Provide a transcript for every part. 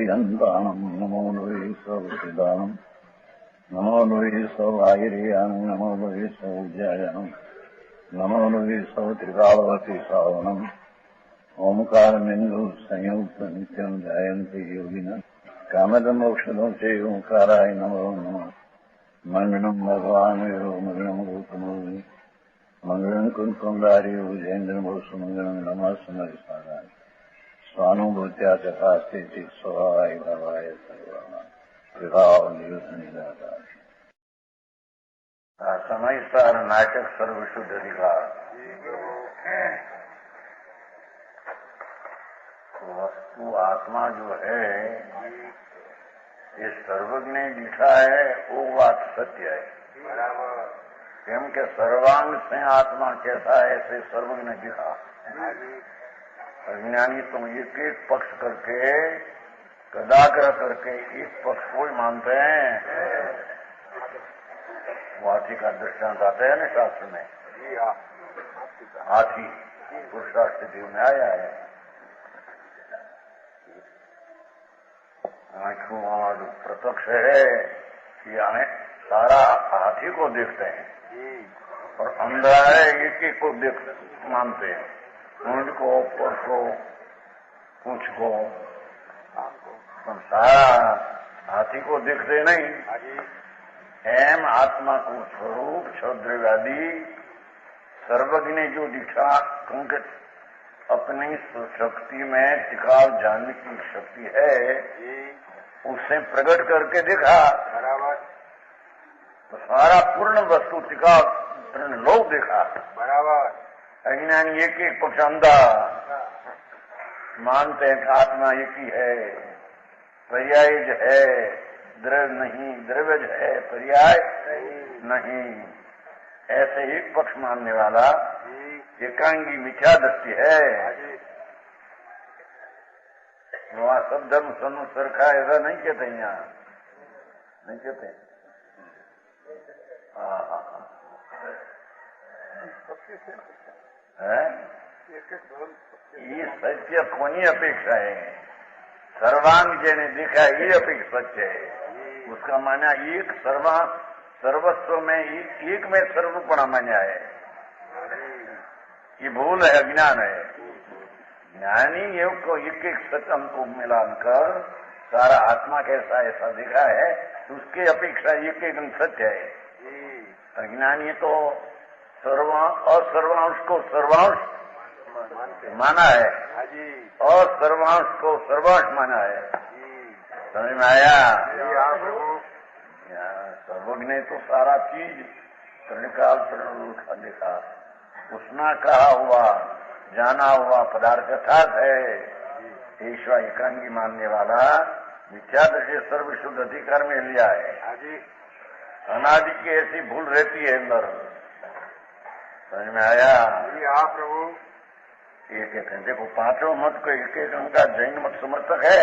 पर्यन्तानम् नमो नुवे सौदानम् नमो नुवे सौभागिर्यानम् नमो नुवे सौज्यायनम् नमो नुवे सौत्रिकालवती सावनम् ओंकारमिन्दु संयुक्त नित्यम् जायन्ति योगिनः कामदमोक्षदं च ओंकाराय नमो नमः मंगलम् भगवान् विरो मंगलम् रूपमोहि मंगलम् कुंकुमधारियो जयेन्द्रमोसु मंगलम् नमः समरिसाराय स्वानुभूत्या चकास्ते स्वभावाय भावाय सर्वनाम विभाव निदाता समय सार नाटक सर्वशुद्ध अधिकार वस्तु आत्मा जो है ये सर्वज्ञ लिखा है वो बात सत्य है। केम के सर्वांग से आत्मा कैसा है ऐसे सर्वज्ञ लिखा। अज्ञानी तुम एक एक पक्ष करके कदाग्रह करके एक पक्ष को ही मानते हैं। हाथी का दृष्टांत आता है ना शास्त्र में, हाथी पुरुषार्थिति में आया है। आंखों और प्रत्यक्ष है कि हमें सारा हाथी को देखते हैं और अंधा है एक एक को देख मानते हैं, ऊँट को, पर को, पूंछ को, हम सारा हाथी को देखते नहीं। एम आत्मा को स्वरूप क्षुद्रवादी सर्वज्ञ ने जो दिखा क्योंकि अपनी शक्ति में टिकाव जानने की शक्ति है उससे प्रकट करके दिखा बराबर। तो सारा पूर्ण वस्तु टिकाव पूर्ण लोक देखा बराबर। अज्ञानी एक एक पक्ष अंधा मानते हैं कि आत्मा एक ही है, पर्यायज है, द्रव्य नहीं, द्रव्यज है, पर्याय नहीं, ऐसे एक पक्ष मानने वाला एकांगी मिथ्या दृष्टि है। वहाँ सब धर्म संसार का ऐसा नहीं कहते, यहाँ नहीं कहते। ये सत्य कोनी अपेक्षा है, सर्वांग जिन्हें देखा ये अपेक्षा सत्य है। उसका माना एक सर्वस्व में एक में सर्वपणा मान्या है। ये भूल है, अज्ञान है। ज्ञानी योग को एक एक सत्यम को मिलाकर सारा आत्मा कैसा ऐसा देखा है, उसके अपेक्षा एक एक सत्य है। अज्ञानी तो असर्वांश को सर्वांश माना है और सर्वांश को सर्वांश माना है। समझ में आया? सर्वज्ञ तो सारा चीज प्रणकाल प्रणरूप देखा, उसना कहा हुआ जाना हुआ पदार्थ यथार्थ है। ईश्वर एकांगी मानने वाला मिथ्या दृष्टि सर्वशुद्ध अधिकार में लिया है। अनादि की ऐसी भूल रहती है अंदर। समझ में आया? प्रभु एक एक घंटे को पांचों मत को एक एक अंग का जैन मत समर्थक है।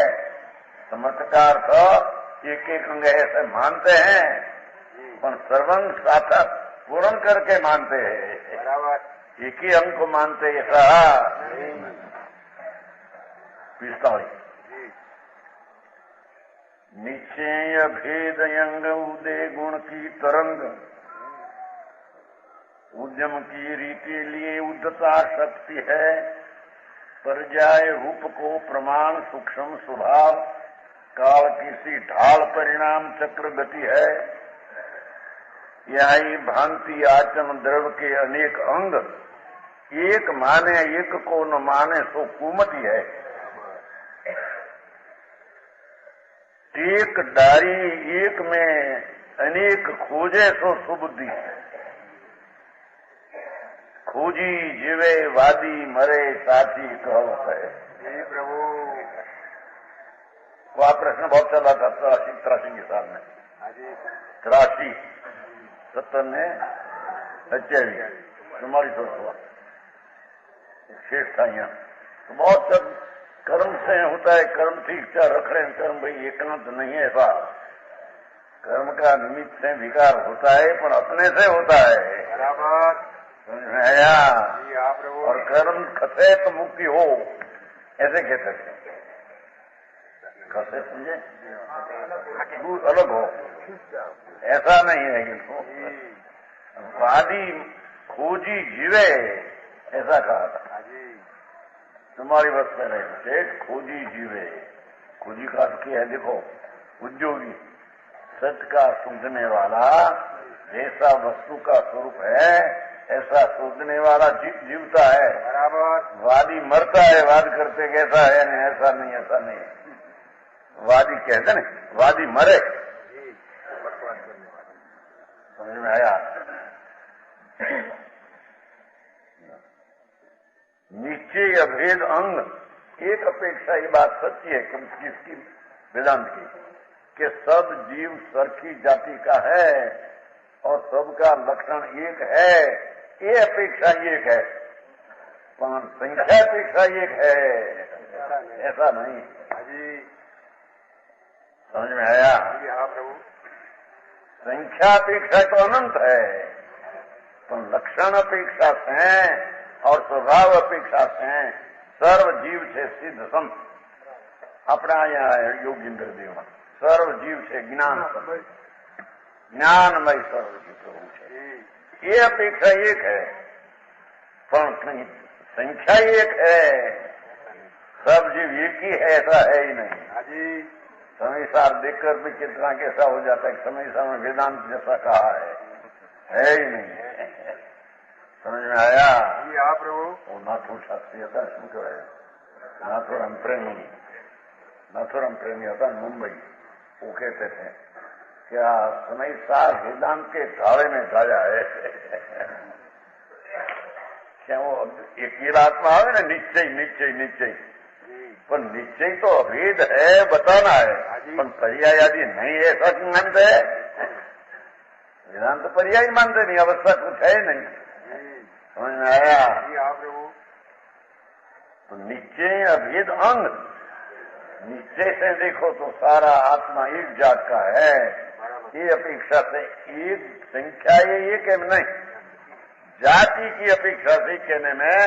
समर्थक का अर्थ एक एक अंग ऐसे मानते हैं पर सर्वंग साथा पूर्ण करके मानते हैं। एक ही अंग को मानते ऐसा पिस्तावली निश्चय भेद अंग उदय गुण की तरंग उद्यम की रीति लिए उद्धता शक्ति है। पर्याय रूप को प्रमाण सूक्ष्म स्वभाव काल किसी ढाल परिणाम चक्र गति है। यही भांति आचरण द्रव्य के अनेक अंग एक माने एक को न माने सो कुमति है। एक डारी एक में अनेक खोजे सो सुबुद्धि है। खोजी जीवे वादी मरे साथी कहवत है। प्रभु वह प्रश्न बहुत चला था 83 के साल में, 83 70 में 28 तुम्हारी सोच हुआ शेष था यहाँ। तो बहुत सब कर्म से होता है, कर्म ठीक से रख रहे हैं, कर्म भाई एकांत नहीं है ऐसा। कर्म का निमित्त से विकार होता है पर अपने से होता है। बराबर समझ में आया? और कर्म खसे तो मुक्ति हो ऐसे कहते थे। कैसे समझे? अलग हो, ऐसा नहीं है इनको। वादी खोजी जीवे ऐसा कहा था, तुम्हारी बस में नहीं। सेठ खोजी जीवे, खोजी का अर्थ क्या है? देखो, उद्योगी सच का सूझने वाला जैसा वस्तु का स्वरूप है ऐसा सूझने वाला जीवता है। बराबर। वादी मरता है, वाद करते कैसा है? नहीं, ऐसा नहीं, ऐसा नहीं। वादी कहते ना, वादी मरे। समझ में आया? निश्चय अभेद अंग एक अपेक्षा, ये बात सच्ची है किसकी? वेदांत की, कि सब जीव सरखी जाति का है और सबका लक्षण एक है, ये अपेक्षा एक है, पर संख्या अपेक्षा एक है, ऐसा नहीं। समझ में आया? संख्या अपेक्षा तो अनंत है, पर लक्षण अपेक्षा से और स्वभाव अपेक्षा से सर्व जीव છે સિદ્ધ સંત। આપણા અહીંયા યોગીન્દ્ર દેવ સર્વ જીવ છે જ્ઞાન જ્ઞાનમય સર્વ જીવ પ્રભુ છે, ये अपेक्षा एक है, पर संख्या एक है। सब जीव एक ही है ऐसा है ही नहीं। समय सार देखकर भी कितना कैसा हो जाता है, समय सार में वेदांत जैसा कहा है ही नहीं। समझ में आया? आप वो नाथुर शास्त्री होता, શું કહેવાય, नाथुराम प्रेमी होता मुंबई, वो कहते थे क्या समय सार वेदांत के ढाले में ढाया है। क्या वो एक आत्मा आवे ना, निश्चय निश्चय निश्चय, पर निश्चय तो अभेद है, बताना है, पर पर्याय आदि नहीं है ऐसा क्यों मानते है? वेदांत तो पर्याय मानते नहीं, अवस्था कुछ है नहीं। समझ में आया? तो निश्चय अभेद अंग, निश्चय से देखो तो सारा आत्मा एक जात का है, ये अपेक्षा से एक संख्या ये एक है नहीं, जाति की अपेक्षा से कहने में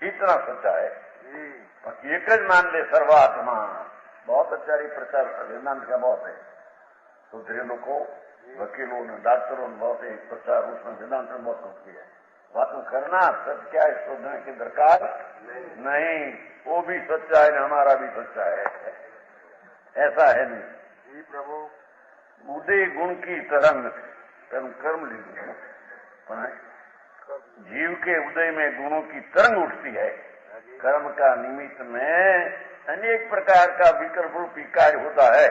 इतना सच्चा है। एक ज मान ले सर्वात्मा, बहुत अच्छा ही प्रचार वेदांत का बहुत है। सुधरेलों को, वकीलों ने, डॉक्टरों ने बहुत एक प्रचार उसमें वेदांत में बहुत होती है। बातों करना सच क्या है शोधने की दरकार नहीं, वो भी सच्चा है, हमारा भी सच्चा है, ऐसा है नहीं। प्रभु उदय गुण की तरंग कर्म लीजिए, जीव के उदय में गुणों की तरंग उठती है। कर्म का निमित्त में अनेक प्रकार का विकल्प रूपी कार्य होता है,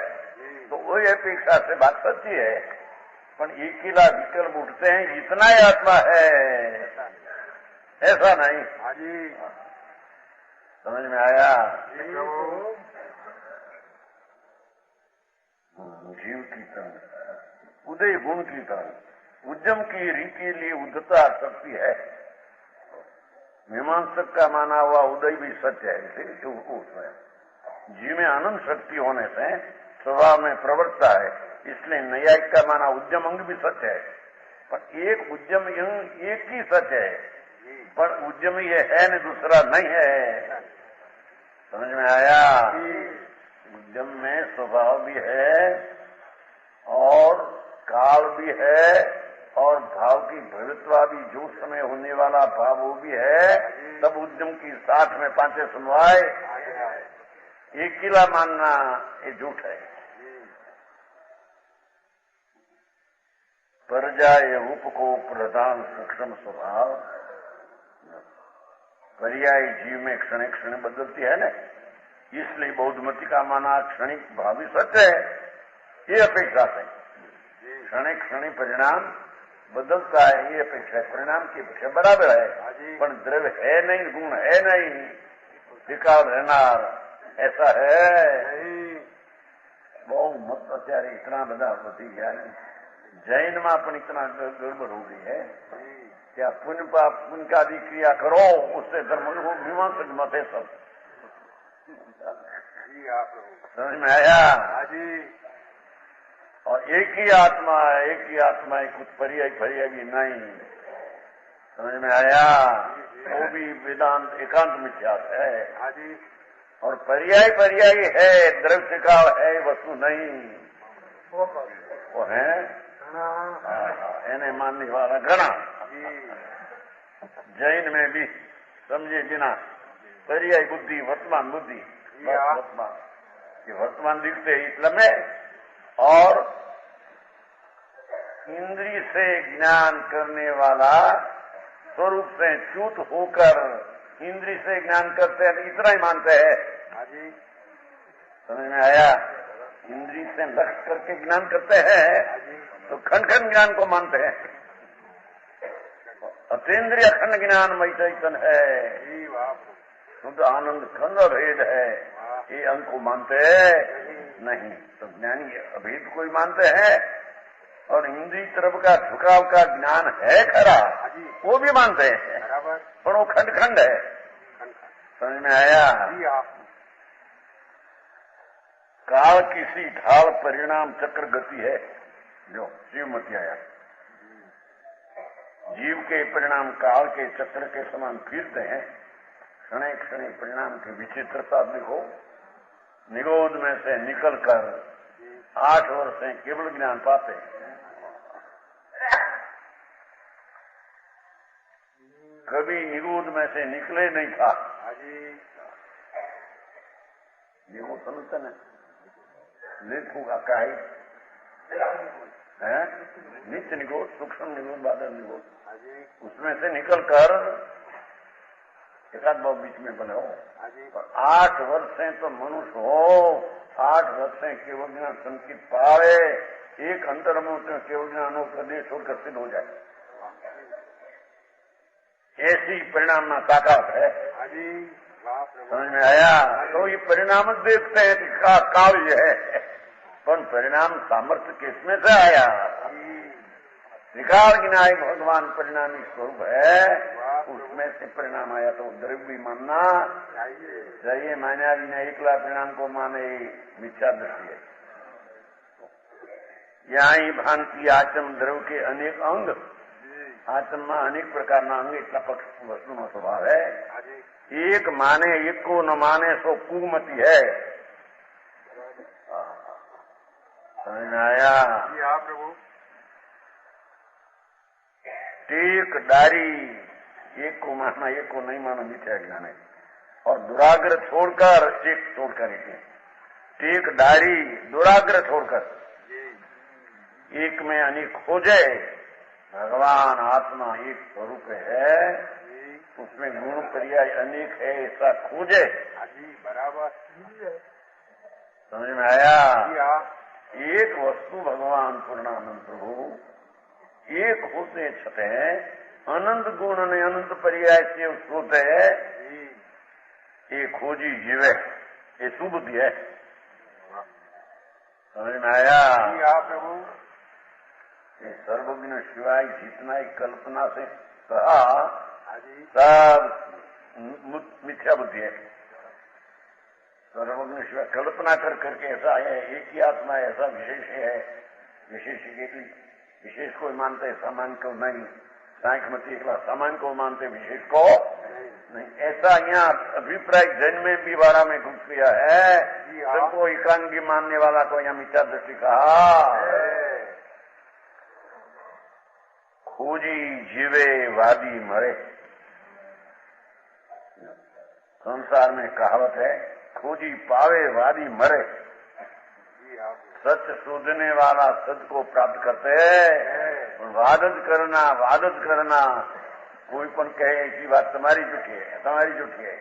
तो वही अपेक्षा से बात सच्ची है, पर एक ही लाख विकल्प उठते हैं, इतना ही आत्मा है ऐसा नहीं। समझ में आया? जीव की तरंग, उदय गुण की तरंग, उद्यम की रीति लिए उद्धता शक्ति है। मीमांसक का माना हुआ उदय भी सत्य है, इसलिए उसमें जीव में अनंत शक्ति होने से स्वभाव में प्रवृत्ता है, इसलिए न्यायिक का माना उद्यम अंग भी सत्य है, पर एक उद्यम अंग एक ही सत्य है, पर उद्यम ये है न दूसरा नहीं है। समझ में आया? उद्यम में स्वभाव भी है और काल भी है और भाव की भवित्वा भी, जो समय होने वाला भाव वो भी है। तब उद्यम की साथ में पांचे सुनवाए, एक किला मानना ये झूठ है। पर्याय रूप को प्रधान सूक्ष्म स्वभाव, पर्याय जीव में क्षण क्षण बदलती है ना, इसलिए बौद्धमति का माना क्षणिक भावी सत्य है, ये अपेक्षा है। क्षण क्षण परिणाम बदलता है, ये अपेक्षा परिणाम की अपेक्षा बराबर है, पर द्रव्य है नहीं, गुण है नहीं, विकार रहना ऐसा है। बहु मत अत्यारे इतना बड़ा होती गया है, जैन में पण इतना गड़बड़ हो गई है, क्या पुण्य पाप पुण्य का आदि क्रिया करो, उससे धर्म को मीमांसक मत है सब। समझ में आया? और एक ही आत्मा है, एक ही आत्मा है, कुछ पर्याय पर्याय भी नहीं। समझ में आया? वो भी वेदांत एकांत मिथ्यात है। और पर्याय पर्यायी है, द्रव्य का है, वस्तु नहीं। वो है इन्हें मानने वाला घना। जैन में भी समझे बिना पर्याय बुद्धि, वर्तमान बुद्धि, वर्तमान ये वर्तमान दिखते इसलिए और इंद्रिय से ज्ञान करने वाला स्वरूप से च्युत होकर इंद्रिय से ज्ञान करते हैं, इतना ही मानते हैं। समझ में आया? इंद्रिय से लक्ष्य करके ज्ञान करते हैं तो खंड खंड ज्ञान को मानते हैं। अतीन्द्रिय अखंड ज्ञान मई चैतन है, शुद्ध आनंद खंड भेद है, ये अंक को मानते हैं नहीं। तो ज्ञानी अभेद कोई मानते हैं और इंद्रिय तरफ का झुकाव का ज्ञान है खरा, वो भी मानते हैं, पर वो खंड खंड है। समझ में आया? काल किसी ढाल परिणाम चक्र गति है, जो शिवमती आया। जीव के परिणाम काल के चक्र के समान फिरते हैं, क्षणे क्षणे परिणाम की विचित्रता देखो। निगोद में से निकलकर 8 वर्ष से केवल ज्ञान पाते, कभी निगोद में से निकले नहीं था। निगोद समझते न, लेखों का काहे है, नित्य निगोद, सूक्ष्म निगोद, बादल निगोद, उसमें से निकलकर एकाध बार बीच में बने हो। 8 वर्ष से तो मनुष्य हो, 8 वर्ष से केवल ज्ञान संकित पावे, एक अंतर में केवल ज्ञान प्रदेश छोड़कर सिद्ध हो जाए, ऐसी परिणाम में ताकत है। समझ में आया? तो ये परिणाम देखते हैं कि काव्य है, पर परिणाम सामर्थ्य किसमें से आया? विकार गिनाय भगवान परिणामी स्वरूप है, उसमें से परिणाम आया। तो द्रव्य मानना चाहिए, माना बिना एकला परिणाम को माने मिथ्या दृष्टि है। यहाँ ही भांति आचम द्रव्य के अनेक अंग, आचम में अनेक प्रकार ना अंग, इतना पक्ष वस्तु में स्वभाव है। एक माने एक को न माने सो कुमति है। समझ में आया? प्रभु टेक डारी, एक को मानना एक को नहीं मानना मिथ्या ज्ञान है। और दुराग्रह छोड़कर टेक छोड़कर, टेक डारी दुराग्रह छोड़कर एक में अनेक खोजे। भगवान आत्मा एक स्वरूप है, उसमें गुण पर्याय अनेक है, ऐसा खोजे। बराबर समझ में आया? एक वस्तु भगवान पूर्णानंद प्रभु एक होते छते हैं, अनंत गुण ने अनंत पर्याय से होते है, ये खोजी जीवे, ये सुबुद्धि है। समझ में आया? प्रभु ये सर्वज्ञ शिवाय जितना ही कल्पना से कहा सब मिथ्या बुद्धि है। सर्वज्ञ शिवाय कल्पना कर करके ऐसा है, एक ही आत्मा ऐसा विशेष है, विशेष को मानते सामान्य को नहीं, सांख्यमती एकला सामान्य को मानते विशेष को नहीं। ऐसा यहाँ अभिप्राय जन्म में भी बारा में घुस गया है। सबको एकांगी मानने वाला को यहाँ मिथ्या दृष्टि कहा। खोजी जीवे वादी मरे, संसार में कहावत है, खोजी पावे वादी मरे। सच शोधने वाला सच को प्राप्त करते हैं, वादत करना कोई पण कहे ऐसी बात तुम्हारी झूठी है, तुम्हारी झूठी है,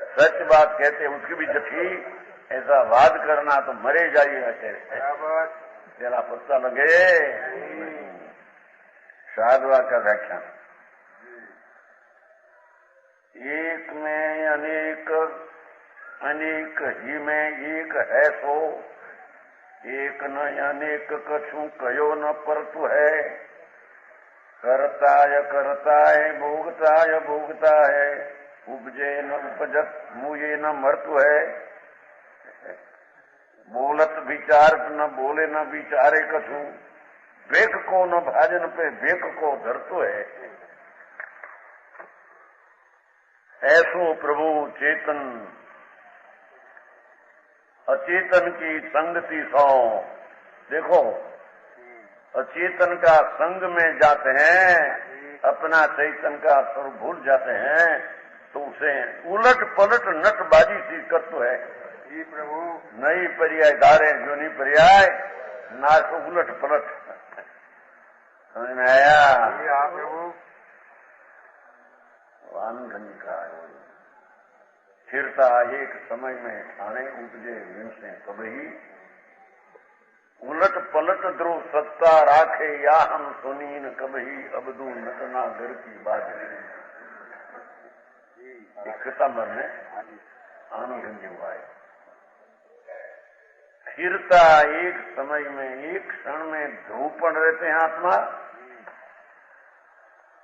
सच बात कहते उसकी भी झूठी, ऐसा वाद करना तो मरे जाइएगा। तेरा पत्ता लगे। साधवा का व्याख्यान, एक में अनेक, अनेक ही में एक है सो, एक न अनेक कछु कयो न परतु है, करताय भोगताय भोगता है, उपजे न उपजत मुये न मरतु है, बोलत विचार न बोले न विचारे कछु, वेक को न भाजन पे वेक को धरतो है। ऐसो प्रभु चेतन अचेतन की संगति सौ। देखो, अचेतन का संग में जाते हैं, अपना चैतन का स्वरूप भूल जाते हैं, तो उसे उलट पलट नटबाजी सी करते है। जी प्रभु। नई पर्याय धारे जो नहीं पर्याय ना तो उलट पलट। समझ में आया? प्रभु। आनंद का स्थिरता एक समय में ठाणे उपजे विंसे कभी उलट पलट ध्रुव सत्ता राखे या हम सुनीन कभी अबदू नटना घर की बात। एक सितंबर में आनंद हुआ है। स्थिरता एक समय में एक क्षण में ध्रुवपण रहते हैं आत्मा।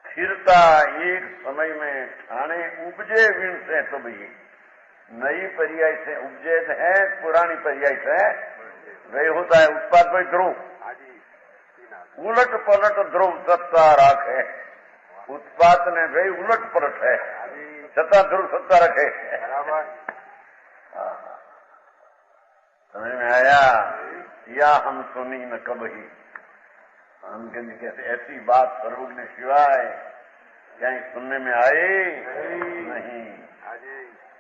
स्थिरता एक समय में ठाणे उपजे विण से कभी नई पर्याय से उपजे है, पुरानी पर्याय से वही होता है उत्पाद भाई ध्रुव। उलट पलट ध्रुव सत्ता राखे। उत्पाद ने वही उलट पलट है, सत्ता ध्रुव सत्ता रखे। समझ में आया? या हम सुनी न कभी। हम कहते ऐसी बात सर्वज्ञ शिवाय कहीं सुनने में आए नहीं।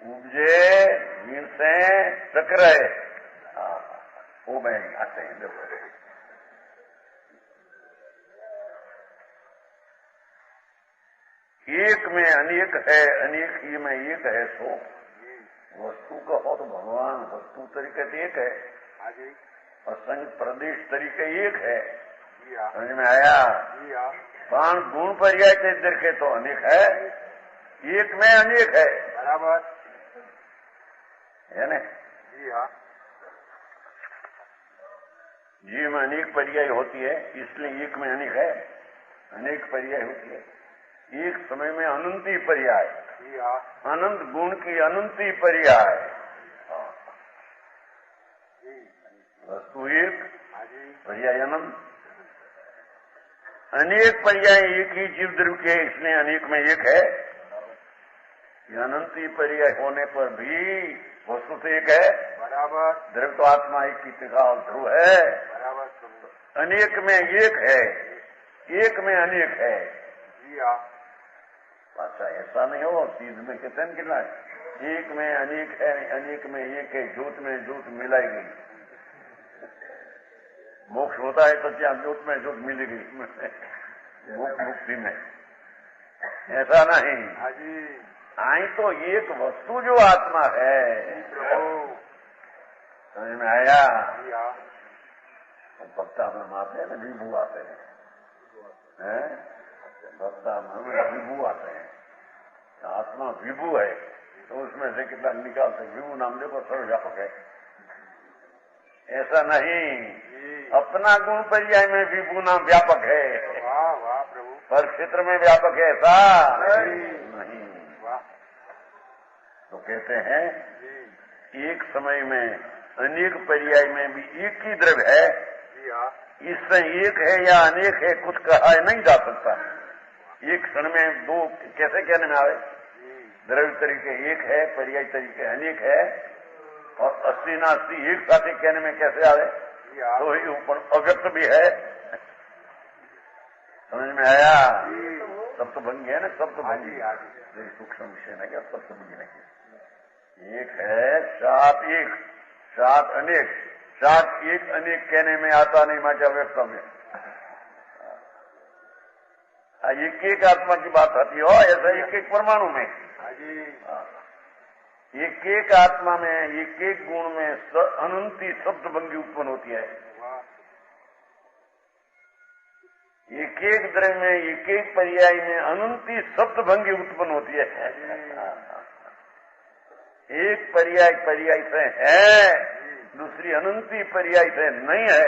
उपजे वीर से चक्र वो बहन आते हैं। देखो, एक में अनेक है, अनेक ही में एक है। सो वस्तु का हो तो भगवान वस्तु तरीके से एक है और संग प्रदेश तरीके एक है। समझ में आया? पान गुण पर्याय के देखे तो अनेक है, एक में अनेक है। बराबर है ना? जीव में अनेक पर्याय होती है, इसलिए एक में अनेक है। अनेक पर्याय होती है, एक समय में अनंती पर्याय, अनंत गुण की अनंती पर्याय। वस्तु एक, पर्याय अनंत। अनेक पर्याय एक ही जीव द्रव्य के, इसलिए अनेक में एक है। अनंती पर्याय होने पर भी वस्तु तो एक है। बराबर। द्रव्य तो आत्मा एक की टिकाव ध्रुव है। बराबर। अनेक में एक है, एक में अनेक है। अच्छा, ऐसा नहीं हो चीज में कितने गिना एक में अनेक है, अनेक में एक है, ज्योत में ज्योत मिलाएगी। मोक्ष होता है तो क्या ज्योत में ज्योत मिलेगी मुक्ति में? ऐसा नहीं। आई तो एक वस्तु जो आत्मा है। समझ में आया? भक्ता में आते हैं ना, विभू आते हैं, भक्ता में विभू आते हैं। आत्मा विभू है तो उसमें से कितना निकालते? विभू नाम देखो सर्वव्यापक है। ऐसा नहीं, अपना गुण पर्याय में विभू नाम व्यापक है। वाह वाह प्रभु। पर क्षेत्र में व्यापक है ऐसा नहीं। तो कहते हैं एक समय में अनेक पर्याय में भी एक ही द्रव्य है। इससे एक है या अनेक है कुछ कहा नहीं जा सकता। एक क्षण में दो कैसे कहने में आवे? द्रव्य तरीके एक है, पर्याय तरीके अनेक है, और 80 ना 80 एक साथ कहने में कैसे आवे? तो ही ऊपर अव्यक्त भी है। समझ में आया? सप्तभंगी है ना, सप्तभंगी सूक्ष्म विषय नहीं क्या? सप्तभंगी नहीं, एक है सात एक, सात अनेक, सात एक अनेक कहने में आता नहीं माचा व्यक्त में। एक एक आत्मा की बात आती हो, ऐसा एक एक परमाणु में, एक एक आत्मा में, एक एक गुण में अनंती शब्दभंगी उत्पन्न होती है। एक एक द्रव्य में, एक एक पर्याय में अनंती शब्दभंगी उत्पन्न होती है। एक पर्याय पर्याय से है, दूसरी अनंती पर्याय से नहीं है।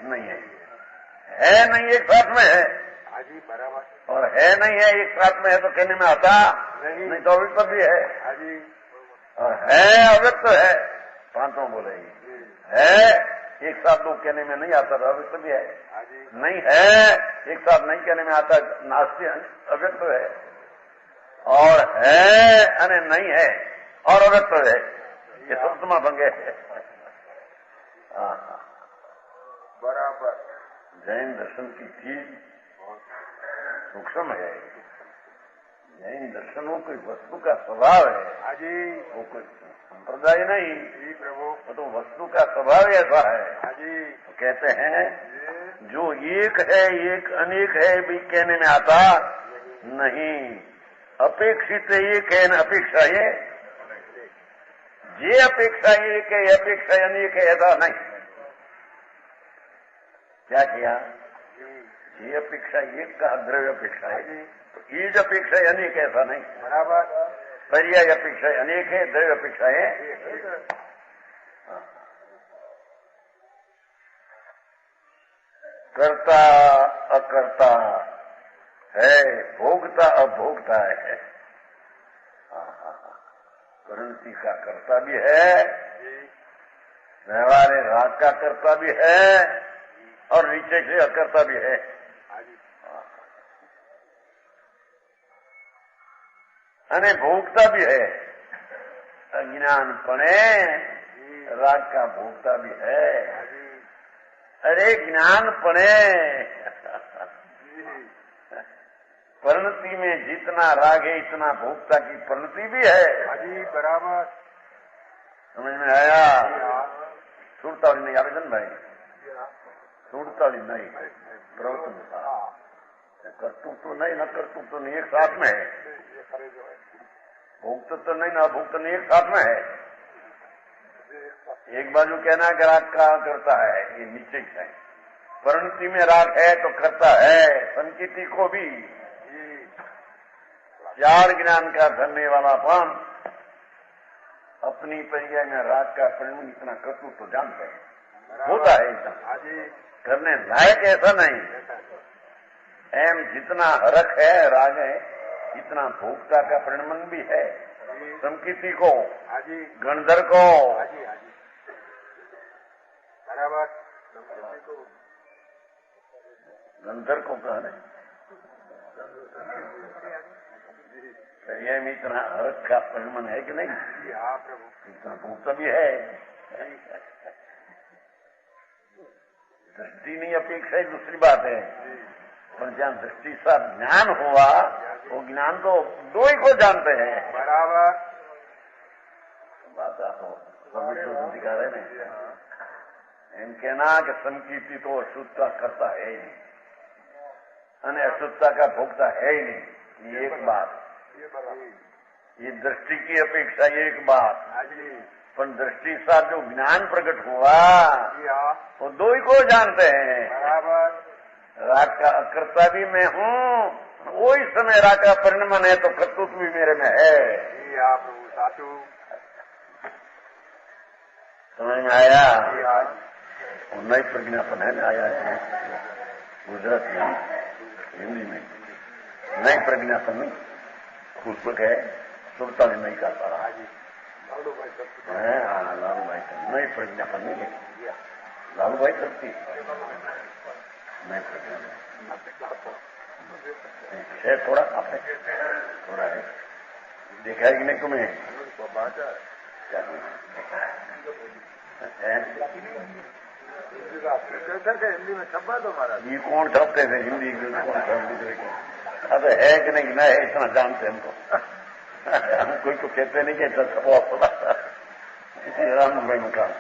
नहीं है नहीं एक साथ में है। बराबर। और है नहीं है एक साथ में है तो कहने में आता नहीं तो अव्यक्त भी है। और है अव्यक्त है, पांचों बोलेगी। है एक साथ दो कहने में नहीं आता तो अव्यक्त भी है। नहीं है एक साथ नहीं कहने में आता, नास्ति अव्यक्त है। और है अने नहीं है और अव्यक्त है, ये शब्दમાં ભંગે बराबर। जैन दर्शन की चीज सूक्ष्म है। जैन दर्शन वो कोई वस्तु का स्वभाव है, हाजी वो कोई संप्रदाय नहीं। जी प्रभु। वो तो वस्तु का स्वभाव ऐसा है। हाजी तो कहते हैं जो एक है एक अनेक है भी कहने में आता नहीं। अपेक्षित एक है न अपेक्षा ये अपेक्षा एक है अपेक्षा अनेक है ऐसा नहीं। क्या किया? ये अपेक्षा एक का द्रव्य अपेक्षा है, तो ईज अपेक्षा अनेक ऐसा नहीं। बराबर। पर्याय अपेक्षा अनेक है, द्रव्य अपेक्षा है। कर्ता अकर्ता है, भोगता अभोगता है। करंसी का कर्ता भी है, व्यवहारिक राग का कर्ता भी है, और नीचे से अकर्ता भी है। अने भोगता भी है। अज्ञानपणे राग का भोगता भी है। अरे ज्ञानपणे परिणति में जितना राग है इतना भोक्ता की परिणति भी है। हाजी बराबर। समझ में आया? सुरताली नहीं आवेदन भाई, सुरताली नहीं, प्रवर्तन था। कर्तृत्व नहीं न कर्तृत्व नहीं, एक साथ में है। भोक्तत्व नहीं न अभोक्त नहीं, एक साथ में है। एक बाजू कहना कि राग का करता है, ये नीचे है। परिणति में राग है तो करता है। संकेती को भी चार ज्ञान का धरने वाला पान अपनी पर्याय में राग का परिणाम इतना कर्तव्य तो जानते हैं, होता है इतना करने लायक ऐसा नहीं। एम जितना हरक है राग है इतना भोक्ता का परिणाम भी है। संकीर्ति को, गणधर को बराबर। गणधर को कह रहे पर्याय में इतना हरक का परिणाम है कि नहीं? इतना भोक्ता भी है। दृष्टि नहीं अपेक्षा दूसरी बात है, पर जहाँ दृष्टि सा ज्ञान हुआ वो ज्ञान तो दो ही को जानते हैं। बराबर। बात आपको दिखा रहे नहीं। एम कहना कि संकीर्ति तो अशुद्धता करता है ही नहीं, अने अशुद्धता का भोगता है ही नहीं। ये एक बात, ये दृष्टि की अपेक्षा एक बात, पर दृष्टि साथ जो ज्ञान प्रकट हुआ वो दो ही को जानते हैं। बराबर। राग का अकर्ता भी मैं हूँ, वही समय राग का परिणाम है तो कर्तृत्व भी मेरे में है। प्रभु साचू। समझ में आया? और नई प्रज्ञापन है आया है गुजराती में, हिंदी में नई प्रज्ञापन नहीं पुस्तक है। सुरताली नहीं का सारा है। लालू भाई नई प्रज्ञापन नहीं है। लालू भाई सकती नई प्रज्ञापन है थोड़ा आपने थोड़ा है देखा है कि नहीं तुम्हें? हिंदी में छपा तो हमारा ये कौन छपते थे हिंदी में? कौन छपते? अब है कि नहीं न है इतना जानते हमको। हम कोई को कहते नहीं कि छपो थोड़ा राम भाई मुकाम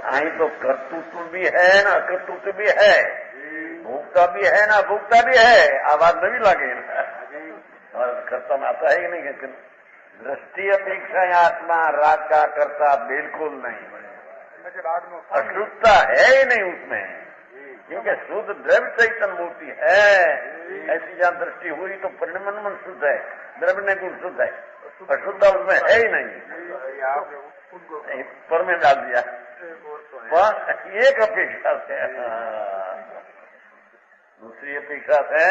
आई तो कर्तृत्व भी है ना अकर्तृत्व भी है, भोक्ता भी है ना भोक्ता भी है। आवाज नहीं लगे ना और कर्ता में आता है कि नहीं? लेकिन दृष्टि अपेक्षा आत्मा राग का कर्ता बिल्कुल नहीं। अशुद्धता है ही नहीं उसमें, क्योंकि शुद्ध द्रव्य चैतन्य मूर्ति है। ऐसी जहाँ दृष्टि हुई तो परिणाम मन शुद्ध है, द्रव्य गुण शुद्ध है, अशुद्ध उसमें है ही नहीं। पर में डाल दिया एक अपेक्षा से, दूसरी अपेक्षा से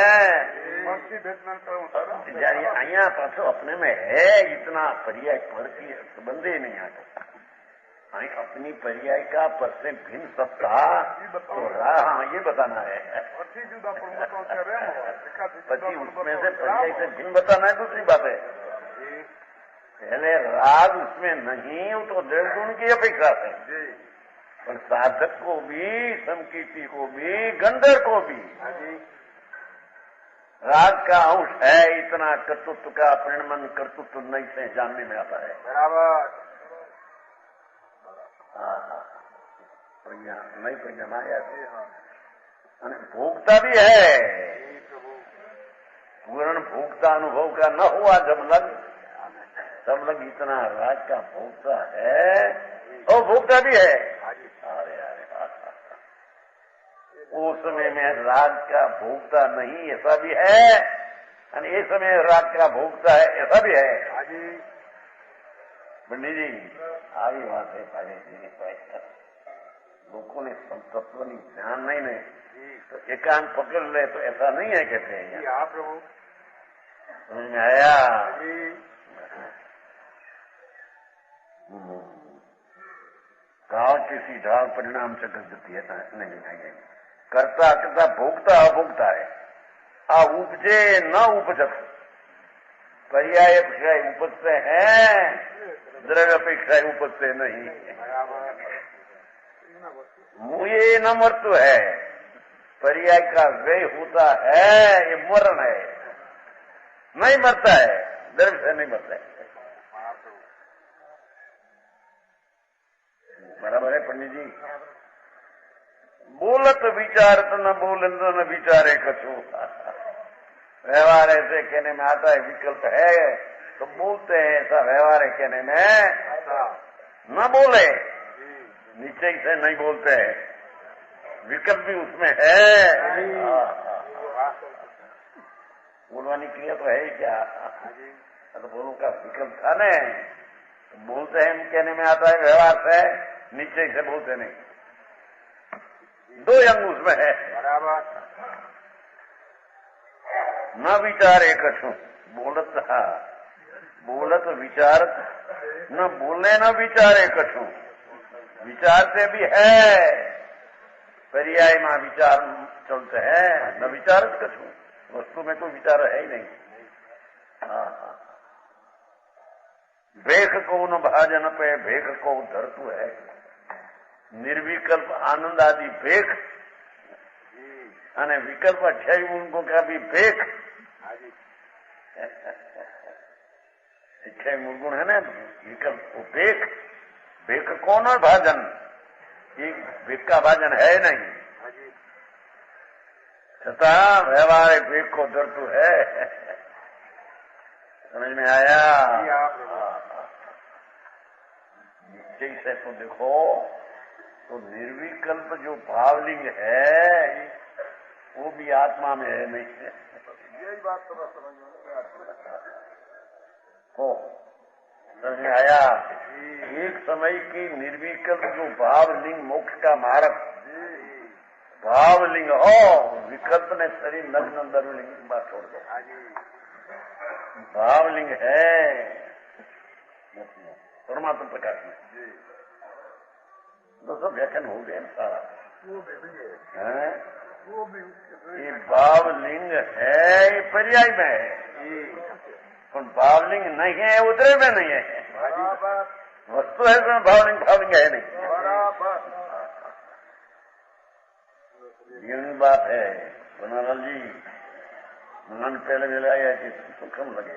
અહીંયા પાછો अपने में है इतना पर्याय पर की संबंध ही नहीं आता। अपनी पर्याय का पर से भिन्न सत्ता तो हाँ ये बताना है। पति उसमें से पर्याय से भिन्न बताना है, दूसरी बात है। पहले राग उसमें नहीं हो तो दृढ़ गुण की अपेक्षा है, पर साधक को भी, समकीर्ति को भी, गंधर्व को भी राग का अंश है। इतना कर्तृत्व का परिणमन कर्तृत्व नहीं से जानने में आता है। बराबर प्रज्ञा नहीं, प्रज्ञा माया भोगता भी है। पूर्ण भोगता अनुभव का न हुआ जब लग इतना राग का भोगता है और भोगता भी है। अरे उस समय में राग का भोगता नहीं ऐसा भी है, और इस समय राग का भोगता है ऐसा भी है। पंडित जी આવી વાત है ભાઈ लोगों ने तत्व ध्यान नहीं तो एकांत पकड़ ले तो ऐसा नहीं है कहते हैं। प्रभु समझ में आया? गांव किसी ढाल परिणाम से गति है नहीं। कर्ता कर्ता भोगता अभोगता है। उपजे न उपजत पर्याय अपेक्षा उपजते हैं, द्रव्य अपेक्षा उपजते नहीं। मुझे न मृत्यु है, पर्याय का व्यय होता है, ये मरण है। नहीं मरता है, द्रव्य से नहीं मरता है। बराबर है पंडित जी? बोलत विचारत न बोलत न विचारे कछु। व्यवहार ऐसे कहने में आता है विकल्प है तो बोलते हैं, ऐसा व्यवहार है कहने में न बोले, नीचे से नहीं बोलते हैं, विकल्प भी उसमें है। बोलवानी क्रिया तो है ही क्या? तो बोलूं का विकल्प था न, बोलते हैं कहने में आता है व्यवहार से, नीचे से बोलते नहीं। दो अंग उसमें है। बराबर न विचार एक बोलत विचारत न बोलने न विचार एक विचारते भी है, पर्याय में विचार चलते हैं, न विचारत कछु। वस्तु में कोई विचार है ही नहीं। भेख को न भाजन पे भेख को धरतु है। निर्विकल्प आनंद आदि भेख અને विकल्प अक्षय उनको का भी भेख। अक्षय गुण है ना, विकल्प भेख। भेख कौन है भाजन? एक भेख का भाजन है नहीं, छता व्यवहार भेख को धरतु है। समझ में आया? निश्चय से तो देखो, तो निर्विकल्प जो भावलिंग है वो भी आत्मा में है नहीं। यही बात तो समझ में समझ में आया? एक समय की निर्विकल्प जो भावलिंग मोक्ष का मार्ग भावलिंग हो, विकल्प ने शरीर नग्न दरुलिंग की बात छोड़ दो। भावलिंग है परमात्मा प्रकाश में। दोस्तों व्याख्यान हो गया सारा। ये भावलिंग है, ये पर्याय में है, पर भावलिंग नहीं है, उतरे में नहीं है। वस्तु है उसमें भावलिंग है नहीं। ये बात है बनालाल जी। मन पहले मिलाया कि सूक्ष्म लगे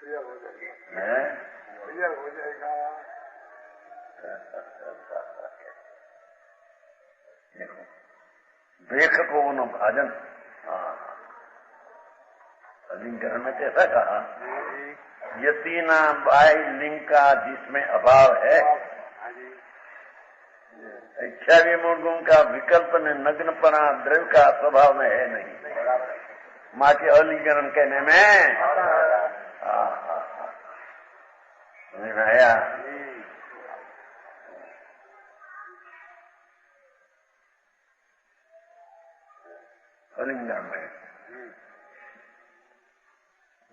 हो जाएगा। भेख को न भाजन। लिंगकरण में कैसा कहा? यतीना बाय लिंग का जिसमें अभाव है, इच्छा विमूढ़ गुण का विकल्प ने नग्नपना द्रव्य का स्वभाव में है नहीं। माँ के अलिंगरण कहने में समझ में आया? अलिंगन में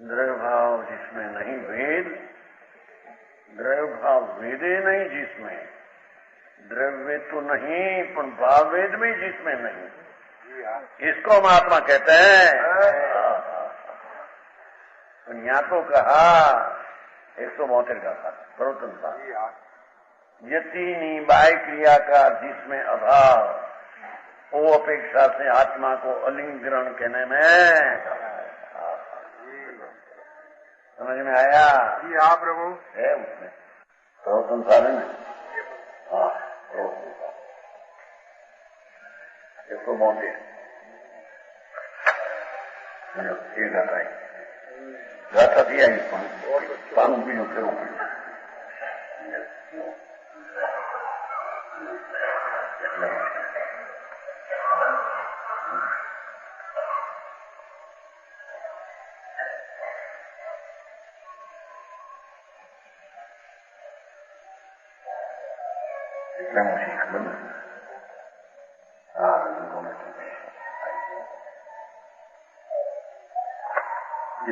द्रव्य भाव जिसमें नहीं भेद, द्रव्य भाव वेदे नहीं जिसमें, द्रव्य तो नहीं पर भाव वेद में जिसमें नहीं, इसको महात्मा कहते हैं। यहाँ तो कहा 172 का था सर्वोत्तम था, यति निबाय क्रिया का जिसमें अभाव, वो अपेक्षा से आत्मा को अलिंग ग्रहण कहने में समझ में आया? जी हाँ प्रभु। है उसमें सर्वोत्तम साधन है। हाँ 172 ये गाता है, गाता दिया है पान भी करो।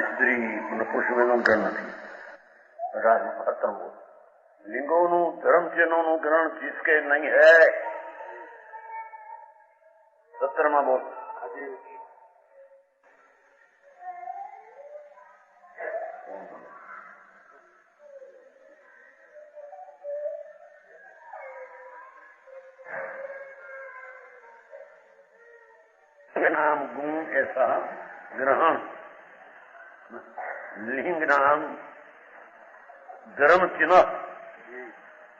સ્ત્રી પુરુષોનું ગ્રહણ નથી, ખતમ હો લિંગોનું ધર્મ ચિહ્નોનું ગ્રહણ जिसके नहीं है। 17 बोल नाम गुण ऐसा ग्रहण, लिंग नाम धर्म चिन्ह,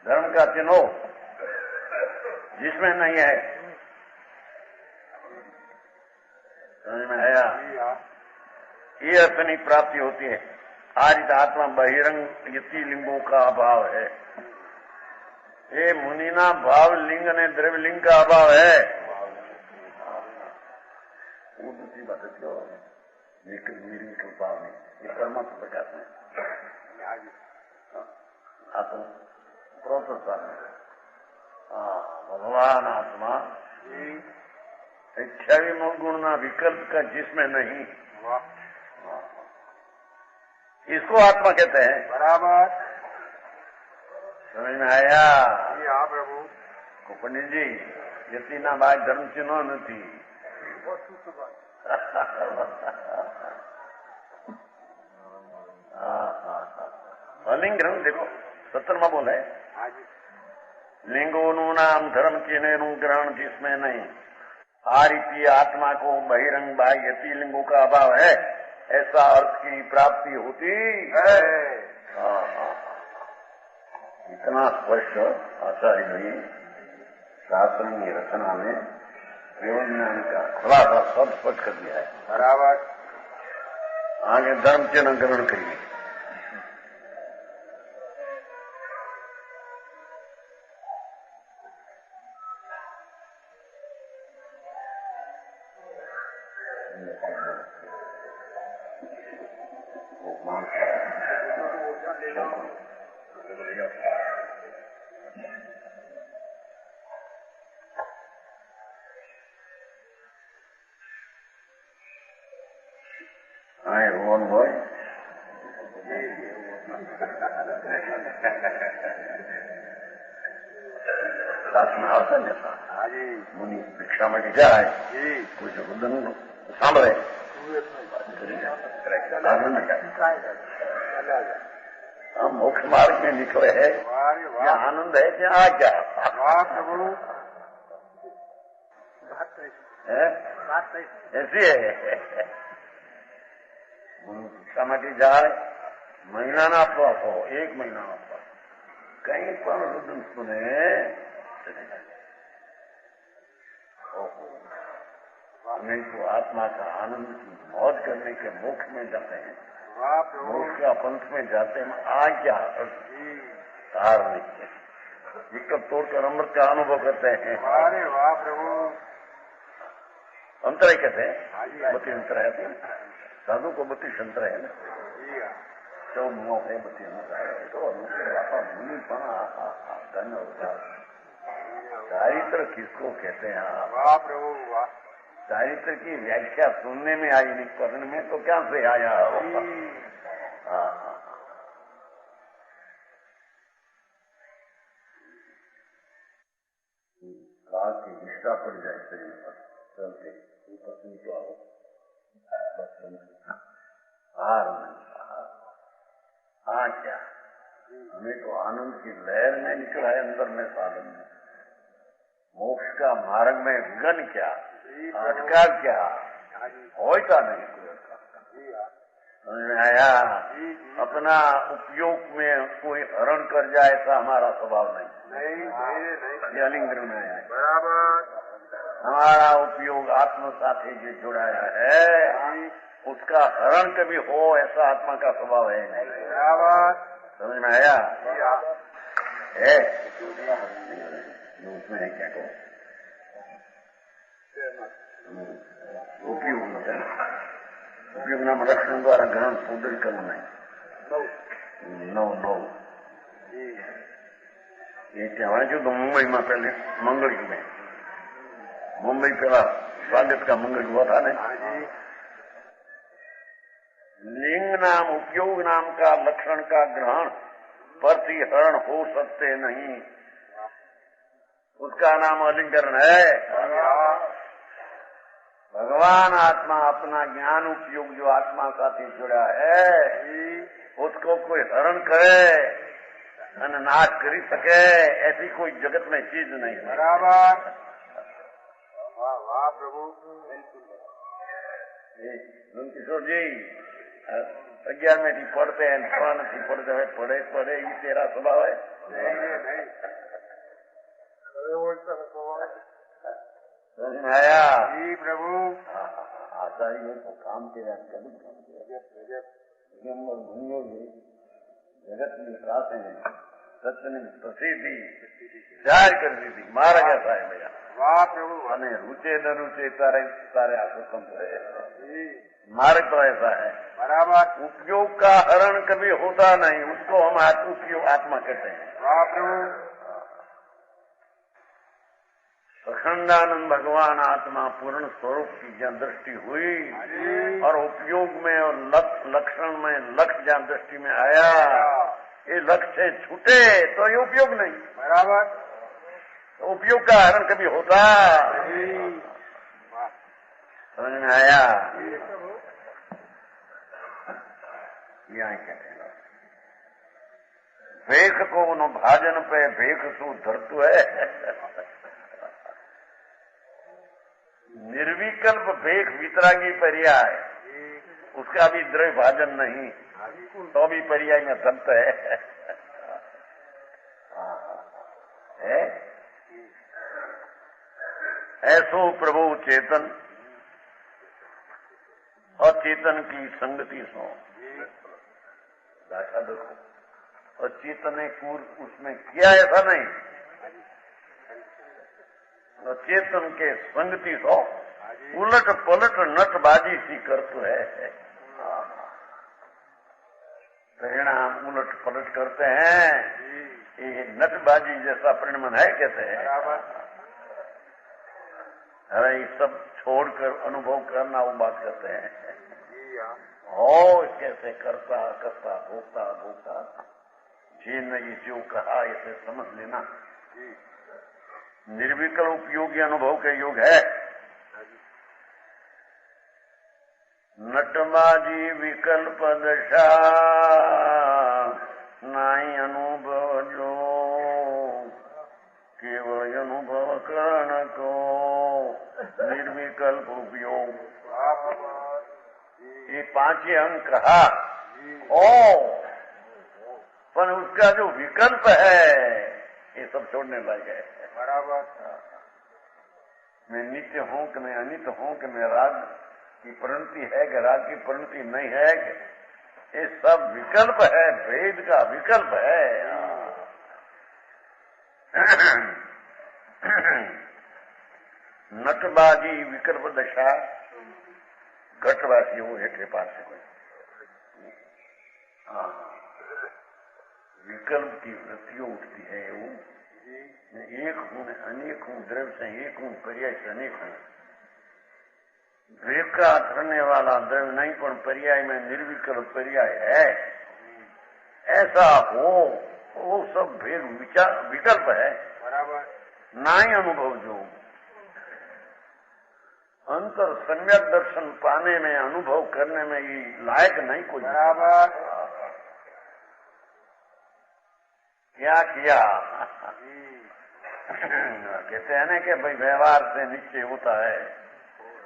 धर्म का चिन्ह जिसमें नहीं है। समझ में आया? ये अपनी प्राप्ति होती है। आज आत्मा बहिरंग यति लिंगों का अभाव है। ये मुनिना भाव लिंग ने द्रव्य लिंग का अभाव है। वो दूसरी बात है, लेकिन मेरी कृपा में ये परमात्मा प्रकाश में आत्मा प्रोत्साहन भगवान आत्मा इच्छा विमोह गुणना विकल्प का जिसमें नहीं, इसको आत्मा कहते हैं। बराबर समझ में आया? हाँ प्रभु। पंडित जी यति ना बात धर्म चिन्ह नहीं अलिंग ग्रहण देखो 17 बोल है, लिंगोनु नाम धर्म चिन्ह ग्रहण जिसमें नहीं, आ रीति आत्मा को बहिरंग बाह्यति लिंगों का अभाव है, ऐसा अर्थ की प्राप्ति होती है। इतना स्पष्ट आचार्य ने शास्त्र की रचना में विज्ञान का खुलासा सब स्पष्ट कर दिया है। बराबर। आगे धर्म चिन्ह ग्रहण करिए। आए रोहन भाई આવતા ને મુનિ ભિક્ષા માટે જાય, કોઈ ઉદન સાંભળે मोक्ष मार्ग में निकले है, क्या आनंद है, क्या आ क्या ऐसी है। समाधि जाए महीना ना पास हो, 1 महीना ना पास कहीं पर रुदन सुने नहीं तो आत्मा का आनंद की मौज करने के मोक्ष में जाते हैं, मोक्ष का पंथ में जाते हैं। आज्ञा सार नहीं है, विकल्प तोड़कर अमृत का अनुभव करते हैं। वाह प्रभु। अंतर ही कहते हैं, 32 अंतर है। साधु को 32 अंतर है ना, 14 है 32 अंतर है। तो मुनि धन होता चारित्र किसको कहते हैं? वाह प्रभु वाह। चारित्र की व्याख्या सुनने में आई नहीं, करने में तो क्या से आया? कहा कि निष्ठा पड़ जाए शरीर पर चलते ऊपर से नीचे आओ बस हार नहीं हाँ क्या हमें तो आनंद की लहर में निकला है अंदर में साधन में मोक्ष का मार्ग में गन क्या अटका क्या होता नहीं समझ में आया। अपना उपयोग में कोई हरण कर जाए ऐसा हमारा स्वभाव नहीं। ये अलिंगन में आया बराबर। हमारा उपयोग आत्मा साथे जो जुड़ाया है उसका हरण कभी हो ऐसा आत्मा का स्वभाव है नहीं। बराबर। समझ में आया है उसमें है क्या कहो उपयोग नाम लक्षण द्वारा ग्रहण सुदृढ़ करना नहीं नौ ये कहेवाय जो मुंबई में पहले मंगल में मुंबई पहला स्वागत का मंगल हुआ था नहीं। लिंग नाम उपयोग नाम का लक्षण का ग्रहण प्रतिहरण हो सकते नहीं उसका नाम अलिंगरण है। भगवान आत्मा अपना ज्ञान उपयोग जो आत्मा साथी जुड़ा है उसको कोई हरण करे नाश कर सके ऐसी कोई जगत में चीज नहीं। बराबर। वाह वाह प्रभु। किशोर जी 11 में पढ़ते हैं 3 नहीं पढ़ते हैं पढ़े ये तेरा स्वभाव है नहीं आया जी प्रभु। आचार्य तो काम के कभी काम किया जगत में विकास है सत्य ने प्रसिद्धि जाहिर कर दी थी मारा गया था भैया। वाह प्रभु। અને रुचे न रुचे तारे तारे स्वतंत्र है मार्ग तो ऐसा है। बराबर। उपयोग का हरण कभी होता नहीं उसको हम उपयोग आत्मा कहते हैं। वाह प्रभु। अखंडानंद भगवान आत्मा पूर्ण स्वरूप की जहाँ दृष्टि हुई और उपयोग में और लक्षण में लक्ष्य जहाँ दृष्टि में आया ये लक्ष्य छूटे तो ये उपयोग नहीं। बराबर। तो उपयोग का हरण कभी होता समझ में आया। यहाँ कहते हैं भेख को न भाजन पे भेख सु धरतु है निर्विकल्प भेख वितरागी पर्याय उसका भी द्रव्य भाजन नहीं तो भी पर्याय में संत है। ऐसो प्रभु चेतन और चेतन की संगति सो दाखा देखो और चेतन ने कूर उसमें किया ऐसा नहीं और चेतन के संगति सो उलट पलट नटबाजी सी करते है परिणाम उलट पलट करते हैं ये नटबाजी जैसा परिणाम है कहते हैं। अरे ये सब छोड़कर अनुभव करना वो बात करते हैं हो कैसे करता करता भोगता भोगता जी ने ये जो कहा इसे समझ लेना निर्विकल्प उपयोगी अनुभव के योग है। नटबाजी विकल्प दशा नाई अनुभव जो केवल अनुभव करण को निर्विकल्प उपयोग ये 5 अंक कहा ओ पर उसका जो विकल्प है ये सब छोड़ने लगे। बराबर। मैं नित्य हूँ कि मैं अनित्य हूँ कि मैं राग की परिणति है कि राग की परिणति नहीं है कि ये सब विकल्प है भेद का विकल्प है। नटबाजी विकल्प दशा घटवासी हो हेठे पास विकल्प की वृत्तियों उठती है वो एक हूँ अनेक हूँ द्रव्य से एक हूँ पर्याय से अनेक हूँ द्रव्य का करने वाला द्रव्य नहीं पर पर्याय में निर्विकल्प पर्याय है ऐसा हो वो सब भेद विकल्प है। बराबर। ना ही अनुभव योग। अंतर सम्यक दर्शन पाने में, अनुभव करने में ये लायक नहीं कोई। बराबर। क्या किया? कहते हैं ना कि भाई व्यवहार से निश्चय होता है,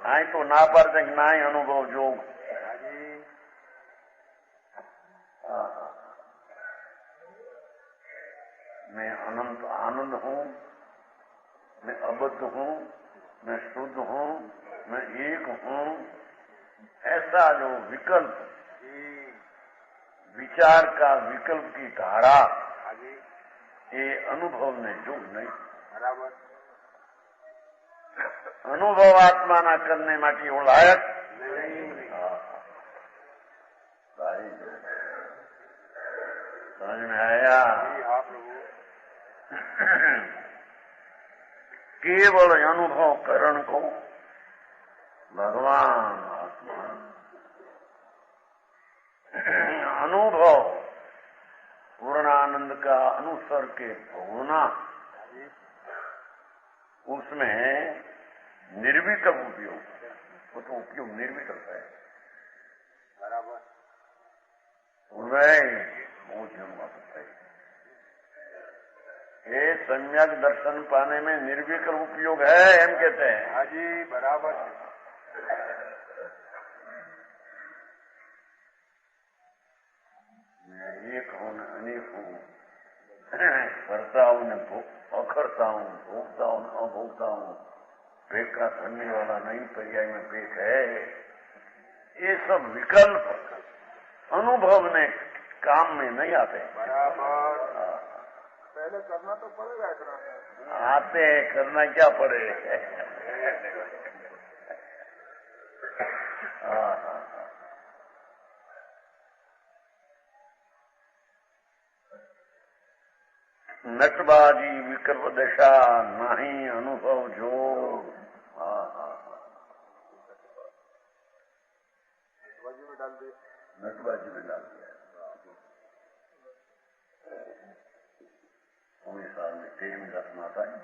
आई तो ना पर ना ही अनुभव योग। मैं अनंत आनंद हूँ, मैं अबद्ध हूँ, मैं शुद्ध हूँ, मैं एक हूँ, ऐसा जो विकल्प, विचार का विकल्प की धारा, ये अनुभव ने योग नहीं। बराबर। अनुभव आत्मा ना करने माटी वो लायक नहीं। समझ में आया? हाँ प्रभु। केवल अनुभव करण को भगवान आत्मा, अनुभव पूर्णानंद का अनुसर के होना, उसमें निर्विकल्प उपयोग, वो तो उपयोग निर्विकल्प है। बराबर। वो जन्म सकता है। ये सम्यक दर्शन पाने में निर्विकल्प उपयोग है, हम कहते हैं। हाँ जी, बराबर। मैं एक हूँ, अनेक हूँ, करता हूँ न अखरता हूँ, भोगता हूँ न अभोगता हूँ, पेट का धरने वाला नहीं, पर्याय में पेट है। ये सब विकल्प अनुभव ने काम में नहीं आते। बराबर। पहले करना तो पड़ेगा इतना। आते करना क्या पड़े। नटबाजी विकल्प दशा नहीं अनुभव जो। नटबाजी में डाल दिया। साल में 13वीं रत्न आता है,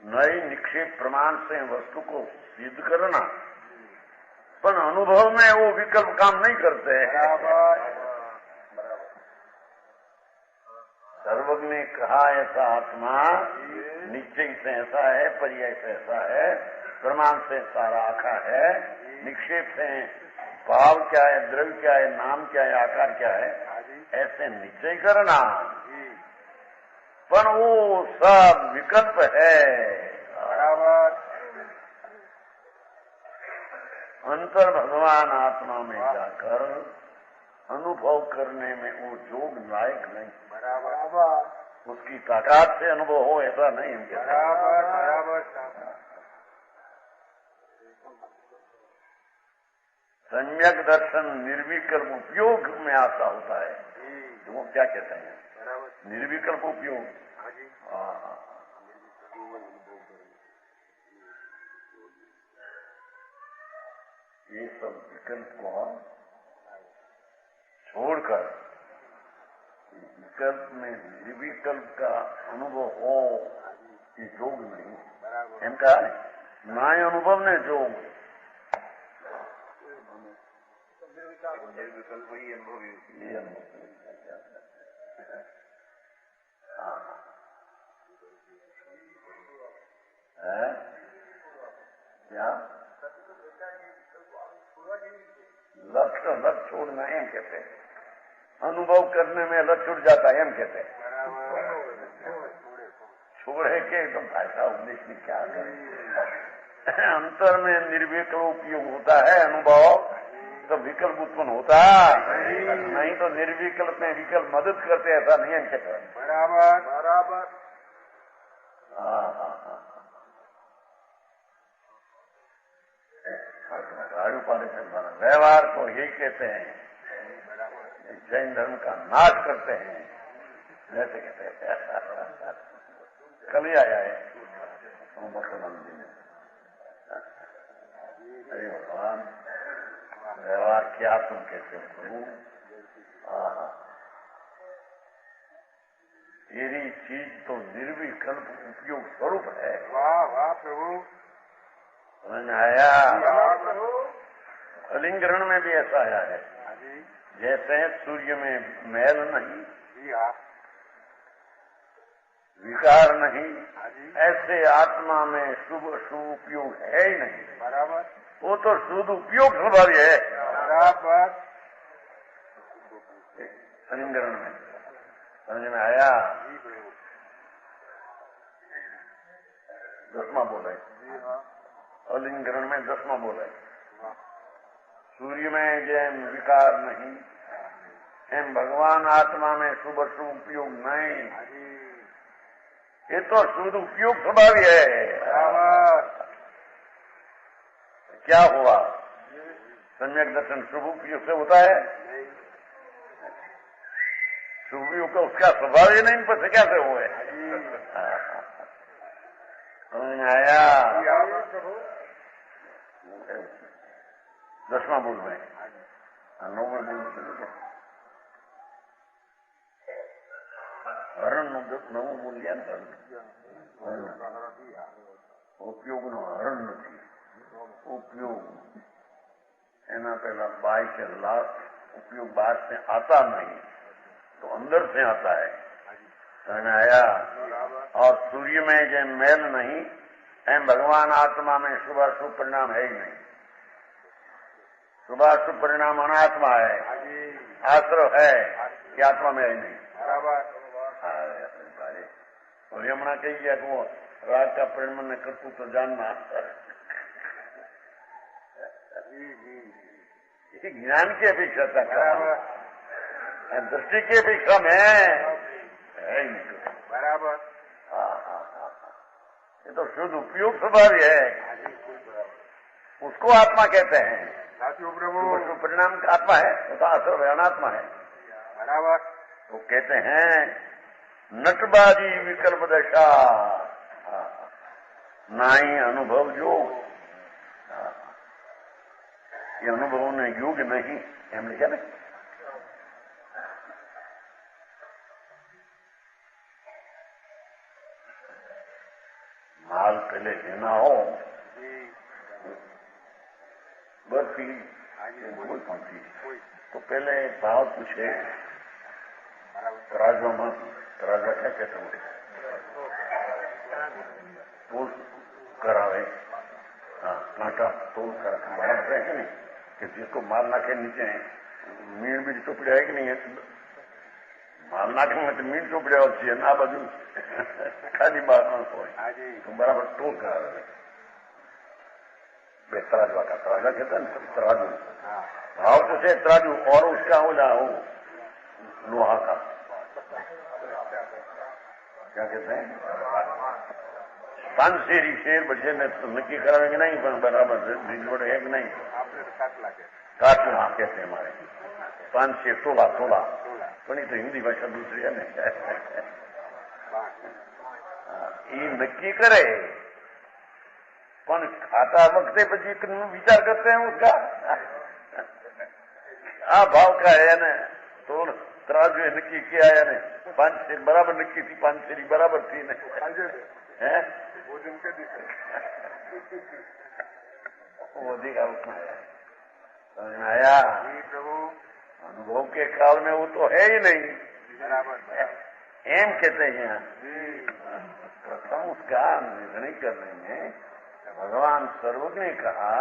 नई निक्षेप प्रमाण से वस्तु को सिद्ध करना, पर अनुभव में वो विकल्प काम नहीं करते हैं। सर्वज्ञ ने कहा ऐसा आत्मा निश्चय से ऐसा है, पर्याय से ऐसा है, प्रमाण से सारा आखा है, निक्षेप से भाव क्या है, द्रव्य क्या है, नाम क्या है, आकार क्या है, ऐसे निश्चय करना। पर वो सब विकल्प है। बराबर। अंतर भगवान आत्मा में जाकर अनुभव करने में वो योग लायक नहीं। बराबर। उसकी ताकत से अनुभव हो ऐसा नहीं हम कहते। बराबर। बराबर। सम्यक दर्शन निर्विकल्प उपयोग में आता होता है, तो वो क्या कहते हैं? निर्विकल्प उपयोग। ये सब विकल्प को छोड़कर विकल्प में निर्विकल्प का अनुभव हो, ये योग नहीं। इनका नाय अनुभव ने योग। निर्विकल्प ही अनुभव ये क्या लक्ष्य छोड़ना एम कहते हैं, अनुभव करने में लक्ष्य छूट जाता है एम कहते हैं। छोड़े के एकदम ऐसा उपदेश में क्या करें। अंतर में निर्विकल्प उपयोग होता है अनुभव, तो विकल्प उत्पन्न होता नहीं, तो निर्विकल्प में विकल्प मदद करते ऐसा नहीं हम कहते। बराबर। बराबर। व्यवहार को यही कहते हैं, जैन धर्म का नाश करते हैं, जैसे कहते हैं। कल ही आया है मंदिर में। अरे भगवान, व्यवहार क्या तुम कहते हो प्रभु? मेरी चीज तो निर्विकल्प उपयोग स्वरूप है। वाह वाह प्रभु। समझ में आया? वाह प्रभु। अलिंगरण में भी ऐसा आया है। हाँ जी। जैसे सूर्य में मैल नहीं, जी हाँ। विकार नहीं, हाँ जी। ऐसे आत्मा में शुभ अशुभ उपयोग है ही नहीं। बराबर। वो तो शुद्ध उपयोग स्वभाव है। बराबर। अलिंगरण में समझ में आया? जी प्रभु। 10वां बोला है। जी हाँ। अलिंगरण में 10वां बोला है। वाह। सूर्य में जैन विकार नहीं, एम भगवान आत्मा में शुभ अशुभ उपयोग नहीं। हाँ जी। ये तो शुद्ध उपयोग स्वभाव है। बराबर। क्या हुआ? सम्यक दर्शन शुभ उपयोग से होता है? नहीं। शुभ उपयोग का उसका स्वभाव ही नहीं, पर कैसे हुए? समझ में आया? जी हाँ प्रभु। 10वां बोल रहे हैं। 9वें बोल હરણ નવું બોલ્યા ને ઉપયોગ નો હરણ નથી, उपयोग એના પહેલા बाई के लाभ उपयोग बाहर से आता नहीं तो अंदर से आता है। समझ में आया? और सूर्य में जो मैल नहीं, एम भगवान आत्मा में शुभाशुभ परिणाम है ही नहीं। शुभाशुभ परिणाम अनात्मा है, आश्रव है कि आत्मा में है ही नहीं। बराबर। और यमुना कही गया कि वो राज का परिणाम न करतू तो जानना। ये ज्ञान की अपेक्षा था, दृष्टि की अपेक्षा में है ही नहीं। बराबर। ये तो शुद्ध उपयोग स्वभाव है, उसको आत्मा कहते हैं। साथियों प्रभु। शुभ परिणाम आत्मा है, तो आश्रव है, अनात्मा है। बराबर। तो कहते हैं नटबाजी विकल्प दशा नाई अनुभव योग। ये अनुभव ने योग नहीं, એમ लिखा ना। माल पहले लेना हो, बर्फी कोई पहुंची तो पहले भाव पूछे तराजू में, तराजा क्या कहते हैं, तोल करावे। हाँ, कांटा तोल करा बराबर है कि नहीं, कि जिसको माल नाखे नीचे मीण बीज चोपड़े है कि नहीं है, माल नाखे में तो मीण चोपड़े होती है ना, बाजू खाली बात हो तो बराबर तोल करावे। तराजवा का तराजा कहते हैं ना, तराजू भाव पूछे तराजू, और उसका हो जाओ लोहा का क्या कहते हैं, पांचशेरी शेर बच्चे ने नक्की करावे कि नहीं, बराबर है कि नहीं, काटला कहते हैं हमारे। 500 तोला, तोला तो नहीं, तो हिंदी भाषा दूसरी है नहीं। ये नक्की करे, પણ ખાતા વખતે પછી વિચાર કરते हैं उसका આ ભાવ का है ने, तो तराजू नक्की किया है ने, 5 शेर बराबर नक्की थी, 5 शेरी बराबर थी ने, है वो दिखा उसमें है। समझ में आया? प्रभु। अनुभव के काल में वो तो है ही नहीं। बराबर। एम कहते हैं प्रथम उसका निर्णय करने में भगवान सर्वज्ञ ने कहा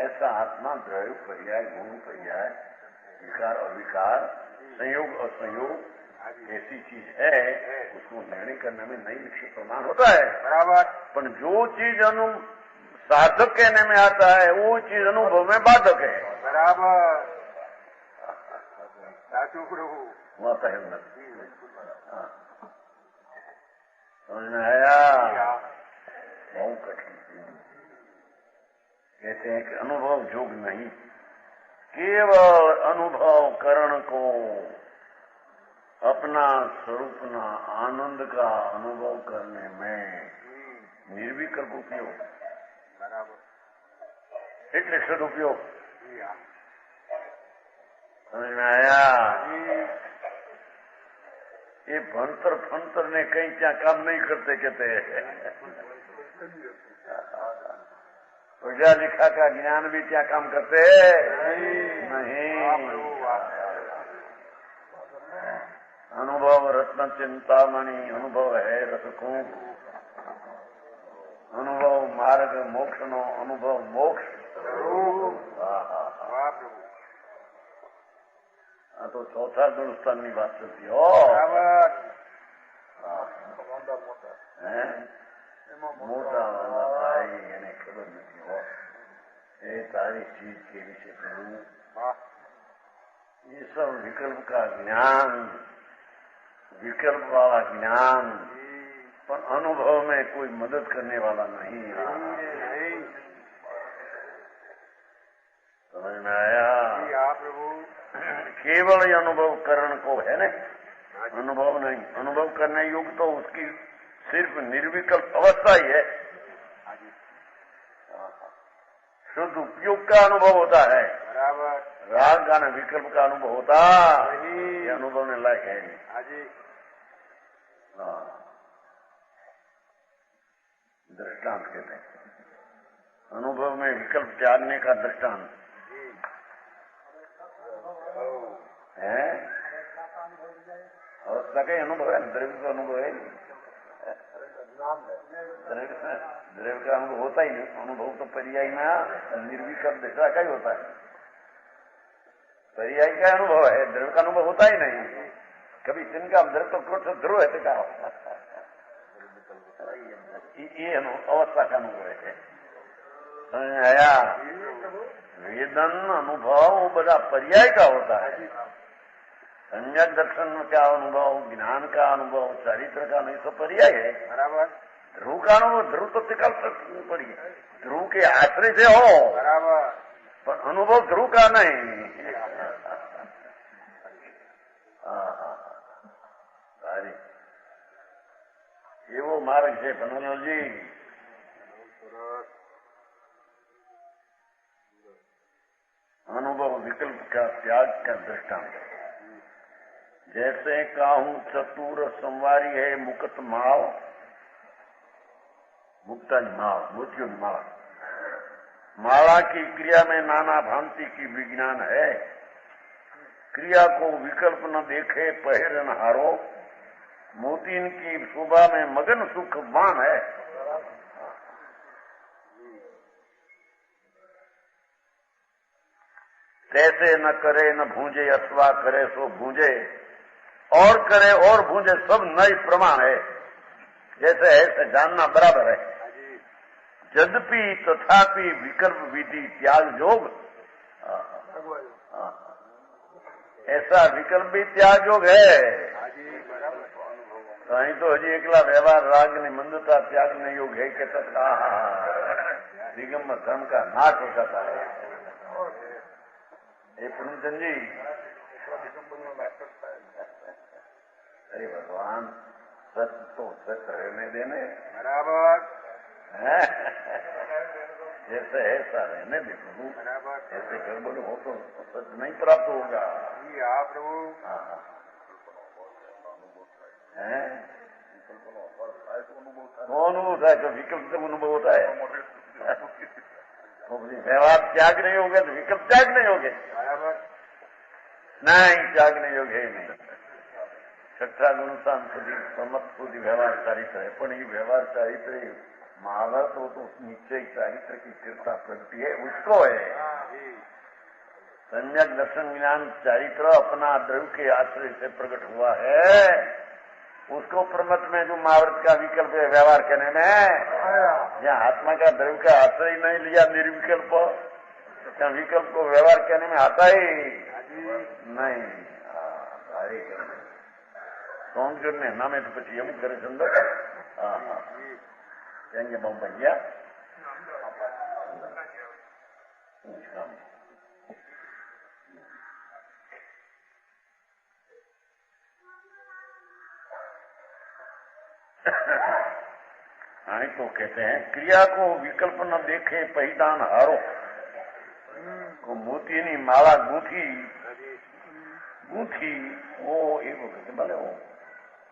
ऐसा आत्मा द्रव्य पर्याय गुण पर्याय विकार अविकार संयोग असंयोग ऐसी चीज है, उसको निर्णय करने में नई विकसित प्रमाण होता है। बराबर। पर जो चीज साधक कहने में आता है वो चीज अनुभव में बाधक है। बराबर। साधु प्रभु। वहां पहल समझ में आया? बहुत कठिन कहते हैं कि अनुभव योग नहीं, केवल अनुभव करण को अपना स्वरूप ना आनंद का अनुभव करने में निर्विकल्प उपयोग। बराबर। એટલે સદુપયોગ। समझ में आया? ये भणतर फणतर ने कहीं क्या काम नहीं करते कहते पढ़ा लिखा का ज्ञान भी क्या काम करते नहीं। अनुभव रत्न चिंतामणि, अनुभव है रसकूप, अनुभव मार्ग मोक्ष नो अनुभव मोक्ष। हाँ तो चौथा गुणस्थान की बात चलती हो मोटा वाला भाई એને ખબર નથી હો એ તારી ચીજ કેવી છે પ્રભુ। ये सब विकल्प का ज्ञान, विकल्प वाला ज्ञान, पर अनुभव में कोई मदद करने वाला नहीं है। समझ में आया? केवल अनुभव करण को है ना, अनुभव नहीं। अनुभव करने योग्य तो उसकी सिर्फ निर्विकल्प अवस्था ही है। शुद्ध उपयोग का अनुभव होता है, राग का न विकल्प का अनुभव होता ये अनुभव ने लायक है नहीं। दृष्टांत कहते हैं अनुभव में विकल्प त्यागने का दृष्टांत है। अवस्था का अनुभव है, द्रव्य का अनुभव है नहीं। द्रव्य का अनुभव होता ही नहीं। अनुभव तो पर्याय में निर्विकल्प दिशा का ही होता है। पर्याय का अनुभव है, द्रव्य का अनुभव होता ही नहीं। कभी जिनका द्रव्य तो क्रोध ध्रुव है क्या ये अवस्था का अनुभव है। आया वेदन अनुभव बड़ा पर्याय का होता है। सम्यक दर्शन का अनुभव, ज्ञान का अनुभव, चरित्र का नहीं तो पर्याय है। बराबर ध्रुव का अनुभव, ध्रुव तो विकल्प पड़ी, ध्रुव के आश्रय से हो बराबर, पर अनुभव ध्रुव का नहीं। ये वो मार्ग है बनोलो जी। अनुभव विकल्प का त्याग का दृष्टांत जैसे काहू चतुर संवारी है मुक्त माव, मुक्ता माव, मृत्यु माव। माला की क्रिया में नाना भांति की विज्ञान है। क्रिया को विकल्प न देखे पहिरन हारो, मोतीन की शोभा में मगन सुख मान है। तैसे न करे न भूंजे अथवा करे सो भूंजे, और करे और भूंजे सब नई प्रमाण है। जैसे ऐसे जानना बराबर है। यद्यपि तथापि विकल्प विधि त्याग योग, ऐसा विकल्प भी त्याग योग है। कहीं तो हजी एकला व्यवहार राग ने मंदता त्याग ने योग है कहता दिगंबर धर्म का नाश हो जाता है। ये पूर्णचंद जी, अरे भगवान सच तो सच रहने देने बराबर है। जैसे ऐसा रहने दे प्रभु, ऐसे गड़बड़ हो तो सच नहीं प्राप्त होगा। प्रभु अनुभव होता है तो विकल्प से अनुभव होता है। व्यवहार त्याग नहीं होगा तो विकल्प त्याग नहीं होगे। नहीं त्यागने योग्य नहीं। छठा गुणस्थान સુધી સમત સુધી व्यवहार चारित्र है, पर ये व्यवहार चारित्र महाभारत हो तो निश्चय चारित्र की स्थिरता प्रगति है उसको है। सम्यक दर्शन ज्ञान चारित्र अपना द्रव्य के आश्रय से प्रकट हुआ है। उसको प्रमत में जो महाभारत का विकल्प है व्यवहार करने में, जहाँ आत्मा का द्रव्य का आश्रय नहीं लिया निर्विकल्प, क्या विकल्प को व्यवहार करने में आता ही नहीं। सोम ने नामे तो પછી એમ કરે સુંદર કહેंगे बम भैया तो कहते हैं क्रिया को विकल्प न देखे परिधान हारो को मोती नी माला गूंथी गूंथी वो एक भले वो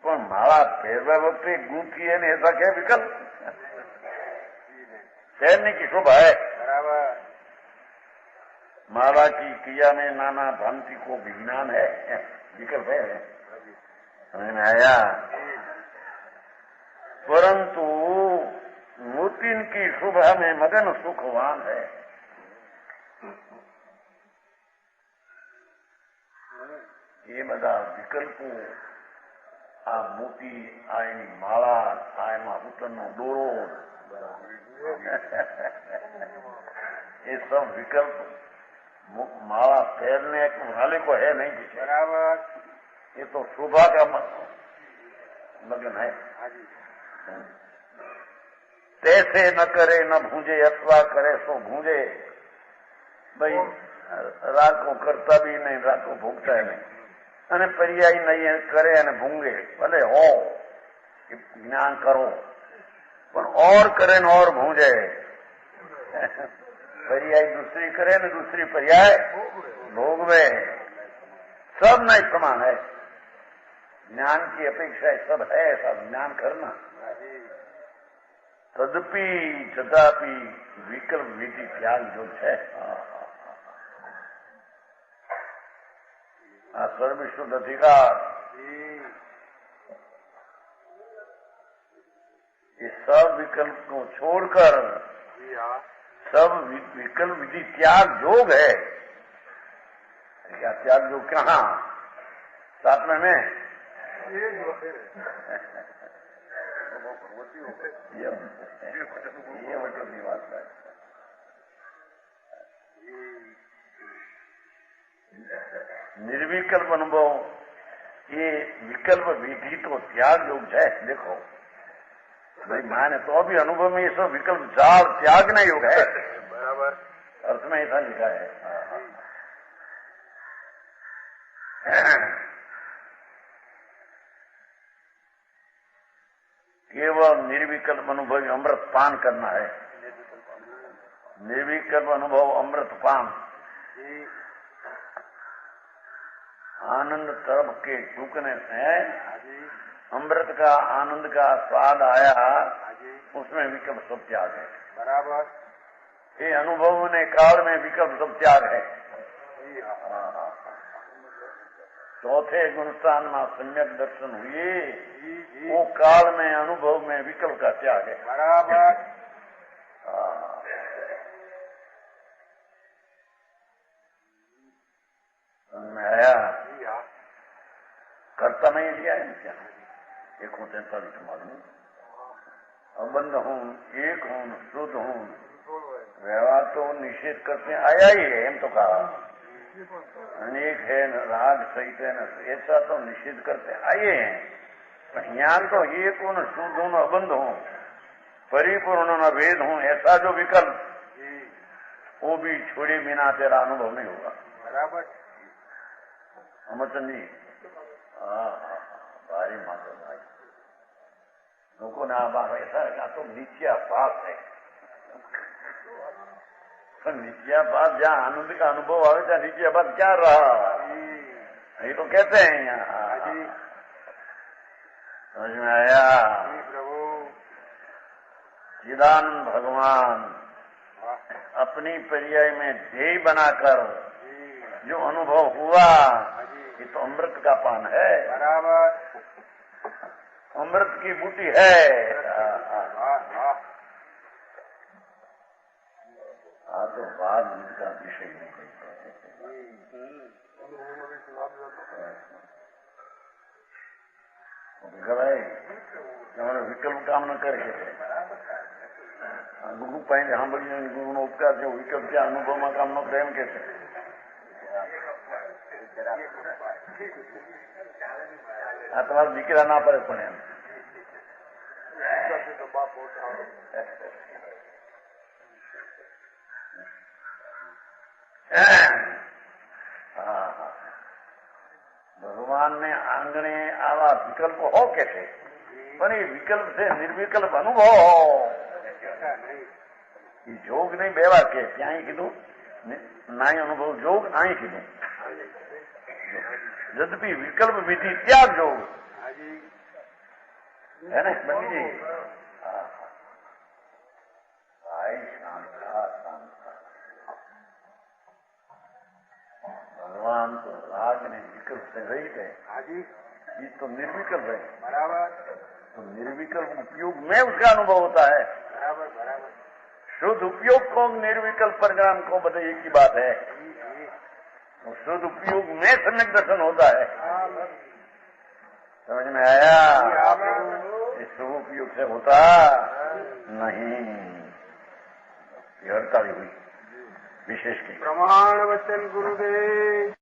પણ માળા ફેરવા વખતે ગૂંથી એને ऐसा क्या विकल्प शहरने की शोभा है। बराबर। माला की क्रिया में नाना भांति को विज्ञान है, विकल्प है, समझ में आया। परंतु मूर्ति की शोभा में मगन सुखवान है। ये બધા વિકલ્પો આ મોતી આ એની માળા આ એમાં ઉત્તરનો દોરો ये सब विकल्प माला फेरने वाले को है नहीं पीछे। बराबर। ये तो शोभा का लगन है। तैसे न करे न भूंजे अथवा करे सो भूंजे। भाई राग को करता भी नहीं, राग को भूखता ही नहीं, અને પર્યાય નહીં કરે અને ભૂંગે ભલે હો જ્ઞાન કરો પણ और करे न और भूंजे। पर्याय दूसरी करे न दूसरी पर्याय भोगवे, सब नहीं समान है। ज्ञान की अपेक्षा सब है, सब ज्ञान करना। तदपि तथापि विकल्प विधि त्याग जो है सर्वविश्व अधिकार, ये सब विकल्प को छोड़कर सब विकल्प विधि त्याग योग है। क्या त्याग योग कहाँ? सातवें में ये मतलब की बात है। निर्विकल्प अनुभव, ये विकल्प विधि तो त्याग योग है। देखो भाई माने तो अभी अनुभव में ये सब विकल्प त्यागना योग है। बराबर। अर्थ में ऐसा लिखा है। केवल निर्विकल्प अनुभव अमृत पान करना है। निर्विकल्प अनुभव अमृत पान, आनंद तरफ के टूकने से अमृत का आनंद का स्वाद आया, उसमें विकल्प सब त्याग है। बराबर। ये अनुभव ने काल में विकल्प सब त्याग है। चौथे गुणस्थान में सम्यक दर्शन हुए, वो काल में अनुभव में विकल्प का त्याग है। बराबर। आया करता नहीं लिया है क्या? एक हूं 43 मालूम, अबंध हूं, एक हूं, शुद्ध हूं, व्यवहार तो निषेध करते आया ही है। हम तो कहा अनेक है न राग सहित है न, ऐसा तो निषेध करते आए हैं। यहाँ तो एक हूं, शुद्ध हूं, अबंध हूं, परिपूर्ण न भेद हूं, ऐसा जो विकल्प वो भी छोड़े बिना तेरा अनुभव नहीं होगा। बराबर। अमरचंद जी भारी माता भाई लोगों ने आप ऐसा है तो नित्या पास है। तो नित्या पास जहाँ आनंद का अनुभव आवे जहाँ नित्या पास क्या रहा, ये तो कहते हैं यहाँ। समझ में आया? प्रभु चिदानंद भगवान अपनी पर्याय में ध्येय बनाकर जो अनुभव हुआ, ये तो अमृत का पान है। बराबर। अमृत की बूटी है। तो बाद इनका विषय नहीं है। विकल्प काम न करके गुरु पाई સાંભળીને ગુરુનો ઉપકાર છે, વિકલ્પ છે અનુભવમાં કામ ન કરે એમ કે છે। આ તમારા દીકરા ના પડે પણ એમ ભગવાન ને આંગણે આવા વિકલ્પ હો કે છે, પણ એ વિકલ્પ છે નિર્વિકલ્પ અનુભવ એ જોગ નહીં બેવા કે ત્યાં કીધું નાય અનુભવ જોગ અહીં કીધું। यद्यपि विकल्प विधि त्याग योग है ना बनी जी? भाई शांता शांता भगवान तो राग ने विकल्प से रहित है। हाँ जी, ये तो निर्विकल्प है। बराबर तो निर्विकल्प उपयोग में उसका अनुभव होता है। बराबर बराबर। शुद्ध उपयोग को निर्विकल्प परिणाम को बताइए की बात है। जी जी। तो शुद्ध उपयोग में सम्यक दर्शन होता है। हाँ, बस। समझ में आया? आप प्रभु। इस शुभ उपयोग से होता नहीं। हड़ताली हुई विशेष की। प्रमाण वचन गुरुदेव।